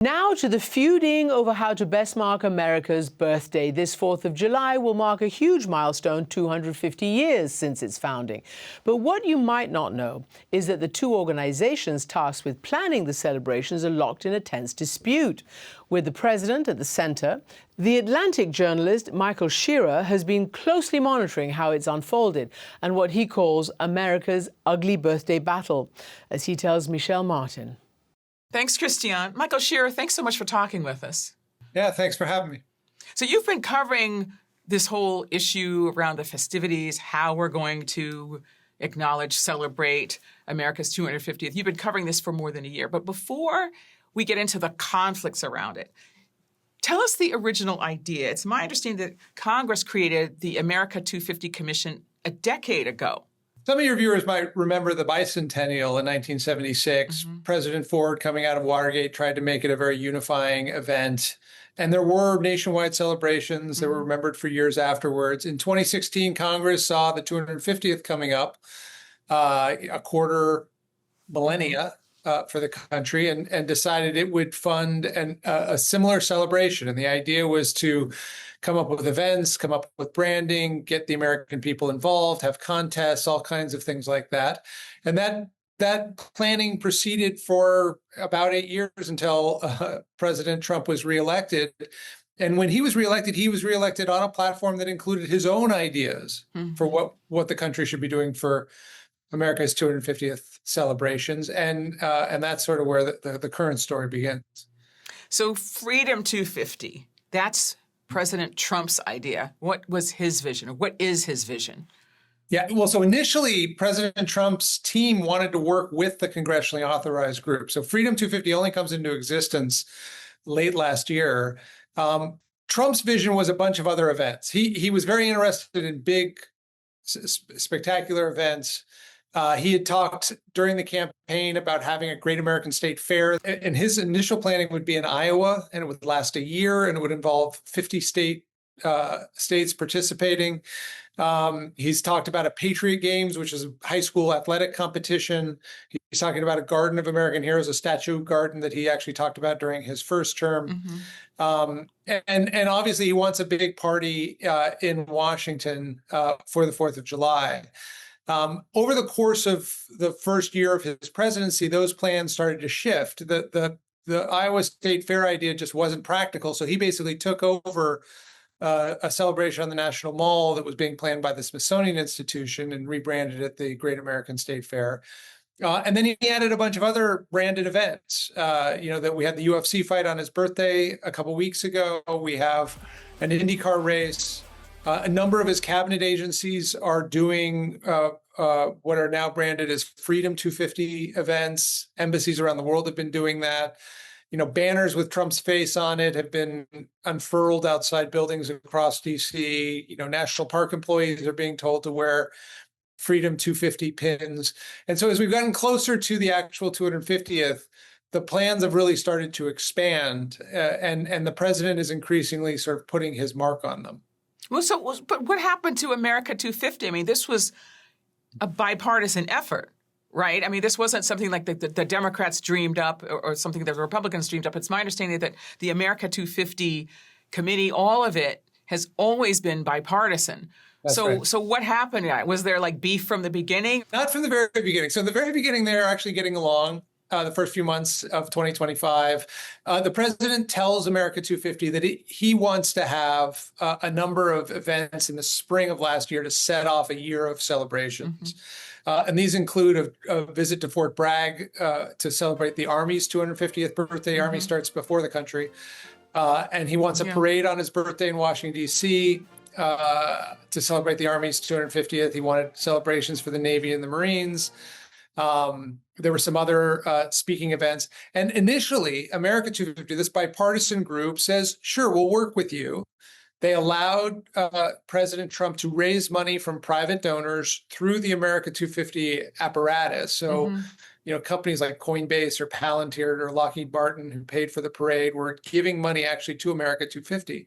Now to the feuding over how to best mark America's birthday. This 4th of July will mark a huge milestone, 250 years since its founding. But what you might not know is that the two organizations tasked with planning the celebrations are locked in a tense dispute. With the president at the center, the Atlantic journalist Michael Scherer has been closely monitoring how it's unfolded and what he calls America's ugly birthday battle, as he tells Michel Martin. Thanks, Christiane. Michael Scherer, thanks so much for talking with us. Yeah, thanks for having me. So you've been covering this whole issue around the festivities, how we're going to acknowledge, celebrate America's 250th. You've been covering this for more than a year. But before we get into the conflicts around it, tell us the original idea. It's my understanding that Congress created the America 250 Commission a decade ago. Some of your viewers might remember the bicentennial in 1976. President Ford, coming out of Watergate, tried to make it a very unifying event. And there were nationwide celebrations that were remembered for years afterwards. In 2016, Congress saw the 250th coming up, a quarter millennia for the country, and decided it would fund a similar celebration. And the idea was to come up with events, come up with branding, get the American people involved, have contests, all kinds of things like that. And that planning proceeded for about 8 years until President Trump was reelected. And when he was reelected on a platform that included his own ideas for what the country should be doing for America's 250th celebrations. And that's sort of where the current story begins. So Freedom 250, that's President Trump's idea. What was his vision, or what is his vision? Yeah, well, so initially, President Trump's team wanted to work with the congressionally authorized group. So Freedom 250 only comes into existence late last year. Trump's vision was a bunch of other events. He was very interested in big, spectacular events. He had talked during the campaign about having a great American state fair, and his initial planning would be in Iowa, and it would last a year, and it would involve 50 states participating. He's talked about a Patriot Games, which is a high school athletic competition. He's talking about a Garden of American Heroes, a statue garden that he actually talked about during his first term. And obviously he wants a big party in Washington for the 4th of July. Over the course of the first year of his presidency, those plans started to shift. The Iowa State Fair idea just wasn't practical, so he basically took over a celebration on the National Mall that was being planned by the Smithsonian Institution and rebranded it the Great American State Fair. And then he added a bunch of other branded events. That we had the UFC fight on his birthday a couple weeks ago. We have an IndyCar race. A number of his cabinet agencies are doing what are now branded as Freedom 250 events. Embassies around the world have been doing that. Banners with Trump's face on it have been unfurled outside buildings across D.C. National Park employees are being told to wear Freedom 250 pins. And so as we've gotten closer to the actual 250th, the plans have really started to expand, and the president is increasingly sort of putting his mark on them. But what happened to America 250? I mean, this was a bipartisan effort, right? I mean, this wasn't something like the Democrats dreamed up or something that the Republicans dreamed up. It's my understanding that the America 250 committee, all of it, has always been bipartisan. Right. So what happened? Was there like beef from the beginning? Not from the very beginning. So in the very beginning, they're actually getting along. The first few months of 2025, the president tells America 250 that he wants to have a number of events in the spring of last year to set off a year of celebrations. And these include a visit to Fort Bragg to celebrate the Army's 250th birthday. The Army starts before the country. And he wants a parade on his birthday in Washington, D.C. To celebrate the Army's 250th. He wanted celebrations for the Navy and the Marines. There were some other speaking events. And initially, America 250, this bipartisan group, says, sure, we'll work with you. They allowed President Trump to raise money from private donors through the America 250 apparatus. So, companies like Coinbase or Palantir or Lockheed Martin, who paid for the parade, were giving money actually to America 250.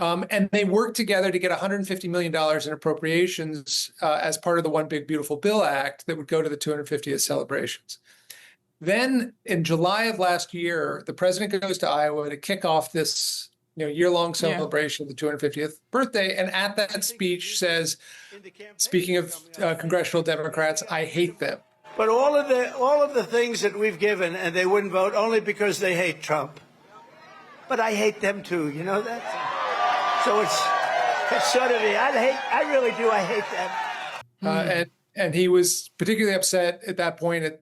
And they worked together to get $150 million in appropriations as part of the One Big Beautiful Bill Act that would go to the 250th celebrations. Then in July of last year, the president goes to Iowa to kick off this year-long celebration of the 250th birthday. And at that speech says, speaking of congressional Democrats, I hate them. But all of the things that we've given, and they wouldn't vote only because they hate Trump. But I hate them too, you know that? So it's sort of I really do. I hate them. And he was particularly upset at that point at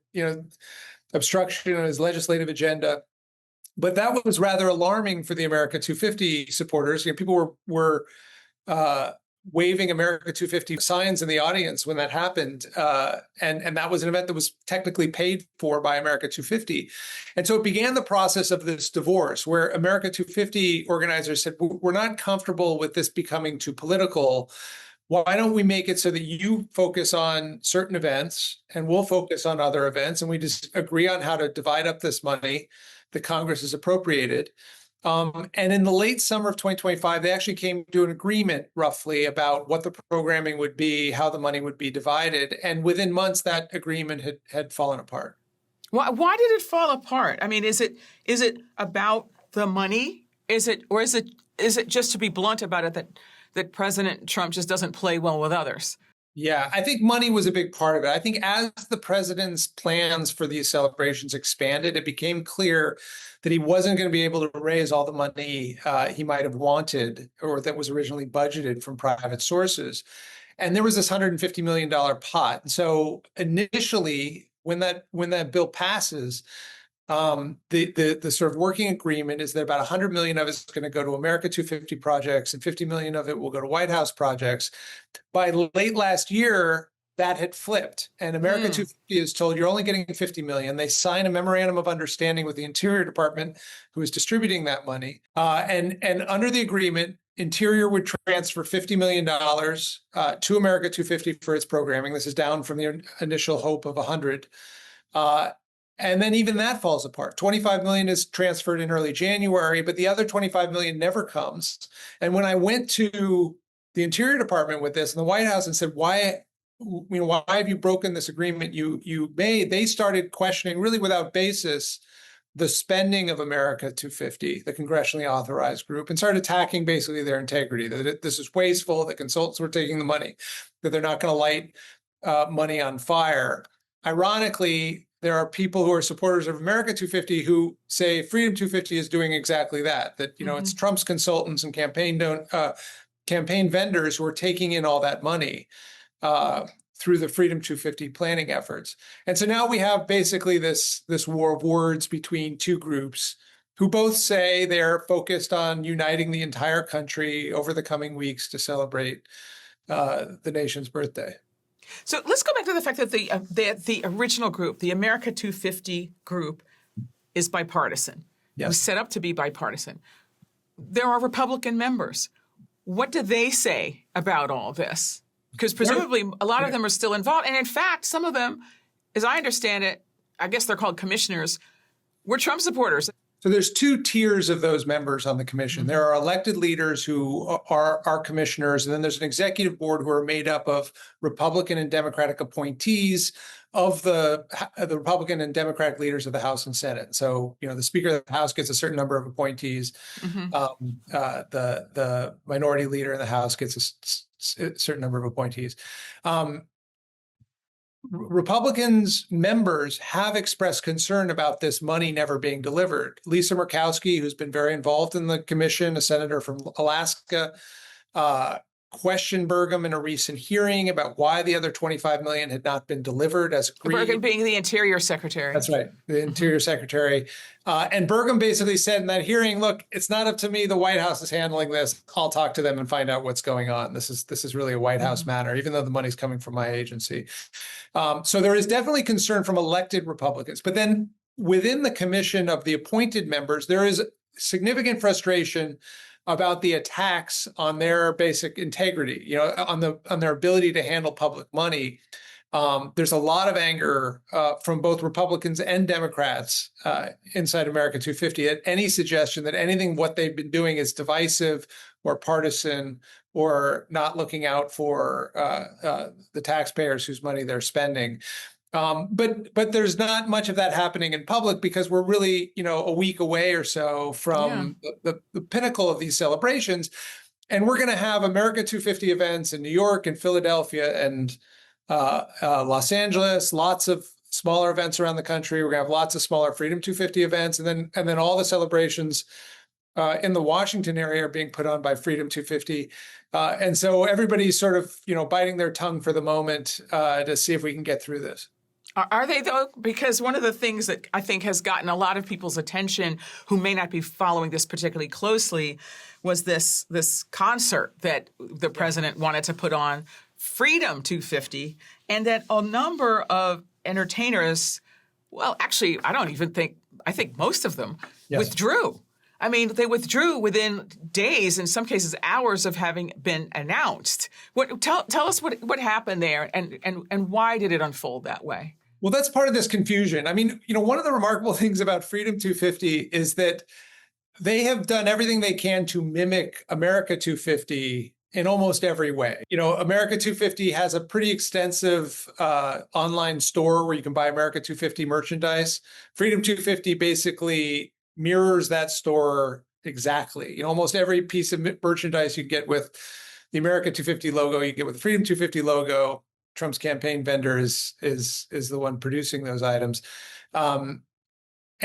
obstruction on his legislative agenda. But that was rather alarming for the America 250 supporters. People were waving America 250 signs in the audience when that happened. And that was an event that was technically paid for by America 250. And so it began the process of this divorce where America 250 organizers said, we're not comfortable with this becoming too political. Why don't we make it so that you focus on certain events and we'll focus on other events, and we just agree on how to divide up this money that Congress has appropriated. And in the late summer of 2025, they actually came to an agreement roughly about what the programming would be, how the money would be divided. And within months, that agreement had fallen apart. Why did it fall apart? I mean, is it about the money? Is it just, to be blunt about it, that President Trump just doesn't play well with others? Yeah, I think money was a big part of it. I think as the president's plans for these celebrations expanded, it became clear that he wasn't going to be able to raise all the money he might have wanted or that was originally budgeted from private sources. And there was this $150 million pot. And so initially, when that bill passes, the sort of working agreement is that about 100 million of it is going to go to America 250 projects and 50 million of it will go to White House projects. By late last year, that had flipped, and America 250 is told you're only getting 50 million. They sign a memorandum of understanding with the Interior Department, who is distributing that money. And under the agreement, Interior would transfer $50 million to America 250 for its programming. This is down from the initial hope of 100. And then even that falls apart. 25 million is transferred in early January, but the other 25 million never comes. And when I went to the Interior Department with this and the White House and said, why have you broken this agreement you made? They started questioning, really without basis, the spending of America 250, the congressionally authorized group, and started attacking basically their integrity, that this is wasteful, that consultants were taking the money, that they're not going to light money on fire. Ironically, there are people who are supporters of America 250 who say Freedom 250 is doing exactly that it's Trump's consultants and campaign vendors who are taking in all that money through the Freedom 250 planning efforts. And so now we have basically this war of words between two groups who both say they're focused on uniting the entire country over the coming weeks to celebrate the nation's birthday. So let's go back to the fact that the original group, the America 250 group, is bipartisan. Yes. It was set up to be bipartisan. There are Republican members. What do they say about all this? Because presumably a lot of them are still involved. And in fact, some of them, as I understand it, I guess they're called commissioners, were Trump supporters. So there's two tiers of those members on the commission. Mm-hmm. There are elected leaders who are commissioners, and then there's an executive board who are made up of Republican and Democratic appointees of the Republican and Democratic leaders of the House and Senate. So, the Speaker of the House gets a certain number of appointees. Mm-hmm. The minority leader in the House gets a certain number of appointees. Republicans members have expressed concern about this money never being delivered. Lisa Murkowski, who's been very involved in the commission, a senator from Alaska, questioned Burgum in a recent hearing about why the other 25 million had not been delivered as agreed. Burgum being the Interior Secretary. That's right, the Interior Secretary. And Burgum basically said in that hearing, look, it's not up to me. The White House is handling this. I'll talk to them and find out what's going on. This is really a White House matter, even though the money's coming from my agency. So there is definitely concern from elected Republicans. But then within the commission of the appointed members, there is significant frustration about the attacks on their basic integrity, on their ability to handle public money. There's a lot of anger from both Republicans and Democrats inside America 250 at any suggestion that anything what they've been doing is divisive or partisan or not looking out for the taxpayers whose money they're spending. But there's not much of that happening in public because we're really, a week away or so from the pinnacle of these celebrations. And we're going to have America 250 events in New York and Philadelphia and Los Angeles, lots of smaller events around the country. We're going to have lots of smaller Freedom 250 events. And then all the celebrations in the Washington area are being put on by Freedom 250. And so everybody's sort of, biting their tongue for the moment to see if we can get through this. Are they, though? Because one of the things that I think has gotten a lot of people's attention who may not be following this particularly closely was this concert that the president wanted to put on, Freedom 250, and that a number of entertainers, well, actually, I think most of them withdrew. I mean, they withdrew within days, in some cases hours, of having been announced. Tell us what happened there and why did it unfold that way? Well, that's part of this confusion. I mean, one of the remarkable things about Freedom 250 is that they have done everything they can to mimic America 250 in almost every way. America 250 has a pretty extensive online store where you can buy America 250 merchandise. Freedom 250 basically mirrors that store exactly. Almost every piece of merchandise you get with the America 250 logo, you get with the Freedom 250 logo. Trump's campaign vendor is the one producing those items. And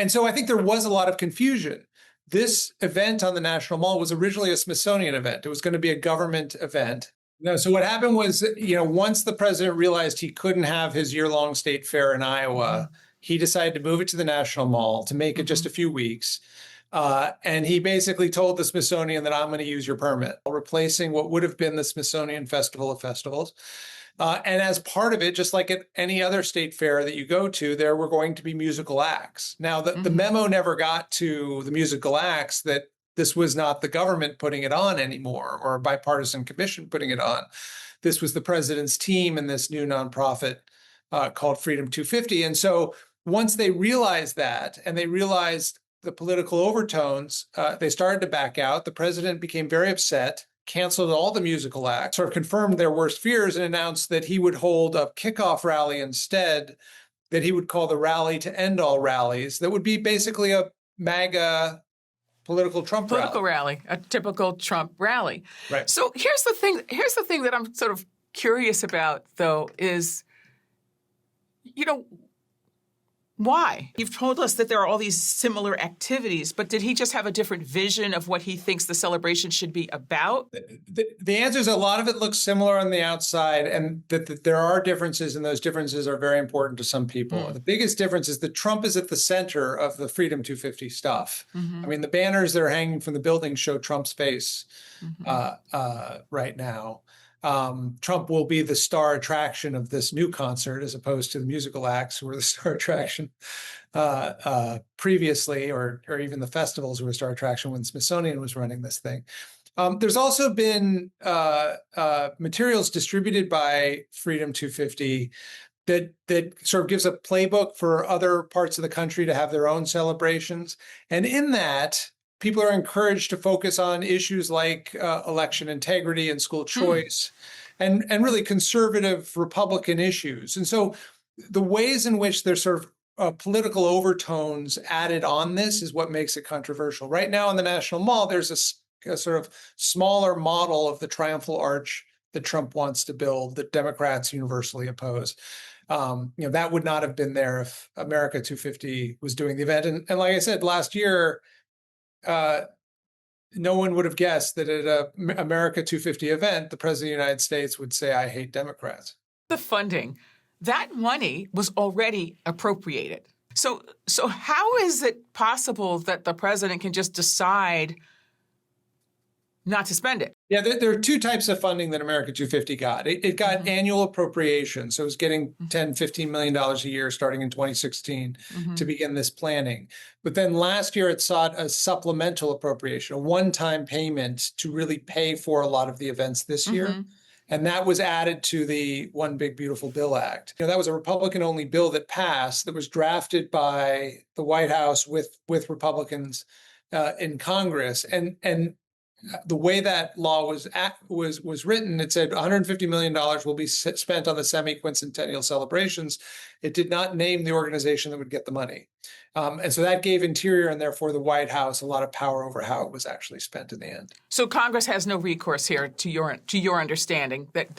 so I think there was a lot of confusion. This event on the National Mall was originally a Smithsonian event. It was going to be a government event. So what happened was, once the president realized he couldn't have his year-long state fair in Iowa, he decided to move it to the National Mall to make it just a few weeks. And he basically told the Smithsonian that I'm going to use your permit, replacing what would have been the Smithsonian Festival of Festivals. And as part of it, just like at any other state fair that you go to, there were going to be musical acts. Now, the memo never got to the musical acts that this was not the government putting it on anymore or a bipartisan commission putting it on. This was the president's team and this new nonprofit called Freedom 250. And so once they realized that and they realized the political overtones, they started to back out. The president became very upset, canceled all the musical acts, sort of confirmed their worst fears and announced that he would hold a kickoff rally instead, that he would call the rally to end all rallies. That would be basically a MAGA political rally, a typical Trump rally. Right. So here's the thing that I'm sort of curious about, though, is, why? You've told us that there are all these similar activities, but did he just have a different vision of what he thinks the celebration should be about? The answer is a lot of it looks similar on the outside, and that there are differences, and those differences are very important to some people. The biggest difference is that Trump is at the center of the Freedom 250 stuff. I mean, the banners that are hanging from the building show Trump's face right now. Trump will be the star attraction of this new concert, as opposed to the musical acts who were the star attraction previously, or even the festivals who were star attraction when Smithsonian was running this thing. There's also been materials distributed by Freedom 250 that sort of gives a playbook for other parts of the country to have their own celebrations. And in that, people are encouraged to focus on issues like election integrity and school choice and really conservative Republican issues. And so the ways in which there's sort of political overtones added on this is what makes it controversial. Right now on the National Mall, there's a sort of smaller model of the triumphal arch that Trump wants to build that Democrats universally oppose. That would not have been there if America 250 was doing the event. And like I said, last year, no one would have guessed that at an America 250 event, the president of the United States would say, "I hate Democrats." The funding, that money was already appropriated. So how is it possible that the president can just decide not to spend it? Yeah, there are two types of funding that America 250 got. It got annual appropriations. So it was getting $10, $15 million a year starting in 2016 to begin this planning. But then last year it sought a supplemental appropriation, a one-time payment to really pay for a lot of the events this year. And that was added to the One Big Beautiful Bill Act. That was a Republican-only bill that passed, that was drafted by the White House with Republicans in Congress. And the way that law was written, it said $150 million will be spent on the semi-quincentennial celebrations. It did not name the organization that would get the money. And so that gave Interior and therefore the White House a lot of power over how it was actually spent in the end. So Congress has no recourse here, to your understanding, that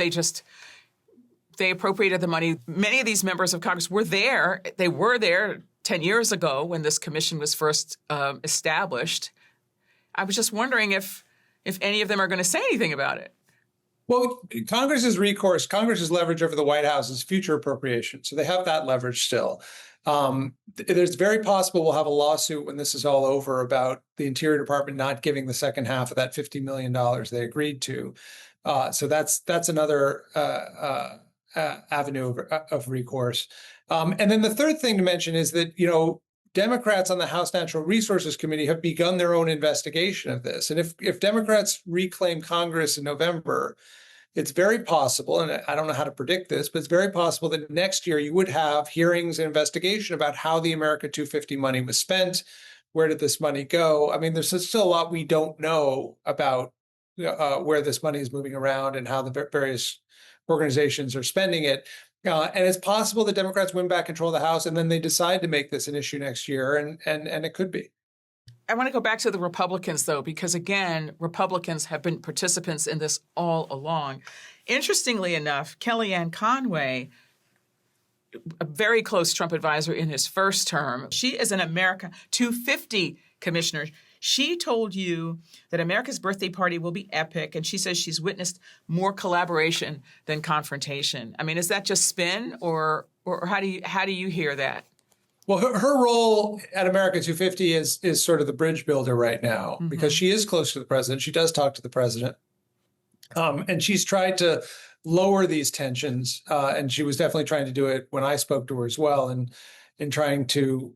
they appropriated the money. Many of these members of Congress were there. They were there 10 years ago when this commission was first established. I was just wondering if any of them are going to say anything about it. Well, Congress's recourse, Congress's leverage over the White House is future appropriation. So they have that leverage still. It's very possible we'll have a lawsuit when this is all over about the Interior Department not giving the second half of that $50 million they agreed to. So that's another avenue of recourse. And then the third thing to mention is that, Democrats on the House Natural Resources Committee have begun their own investigation of this. And if Democrats reclaim Congress in November, it's very possible, and I don't know how to predict this, but it's very possible that next year you would have hearings and investigation about how the America 250 money was spent. Where did this money go? I mean, there's still a lot we don't know about where this money is moving around and how the various organizations are spending it. And it's possible that Democrats win back control of the House and then they decide to make this an issue next year, and it could be. I want to go back to the Republicans, though, because, again, Republicans have been participants in this all along. Interestingly enough, Kellyanne Conway, a very close Trump advisor in his first term, she is an America 250 commissioner. She told you that America's birthday party will be epic, and she says she's witnessed more collaboration than confrontation. I mean, is that just spin, or how do you hear that? Well, her role at America 250 is sort of the bridge builder right now, because she is close to the president. She does talk to the president, and she's tried to lower these tensions, and she was definitely trying to do it when I spoke to her as well, and in trying to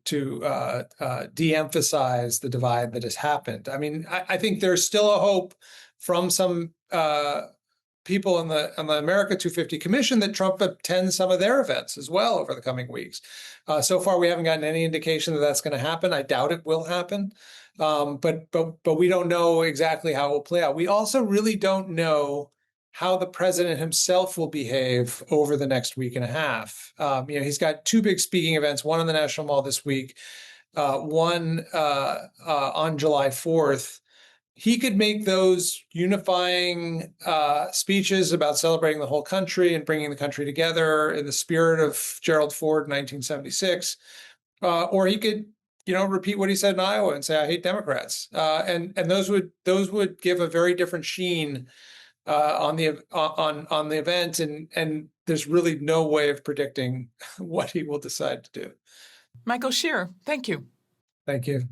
de-emphasize the divide that has happened. I mean, I think there's still a hope from some people on the America 250 Commission that Trump attends some of their events as well over the coming weeks. So far, we haven't gotten any indication that that's going to happen. I doubt it will happen, but we don't know exactly how it will play out. We also really don't know how the president himself will behave over the next week and a half. He's got two big speaking events, one in the National Mall this week, one on July 4th. He could make those unifying speeches about celebrating the whole country and bringing the country together in the spirit of Gerald Ford in 1976, or he could, repeat what he said in Iowa and say, "I hate Democrats," and those would give a very different sheen on the event, and there's really no way of predicting what he will decide to do. Michael Scherer, thank you. Thank you.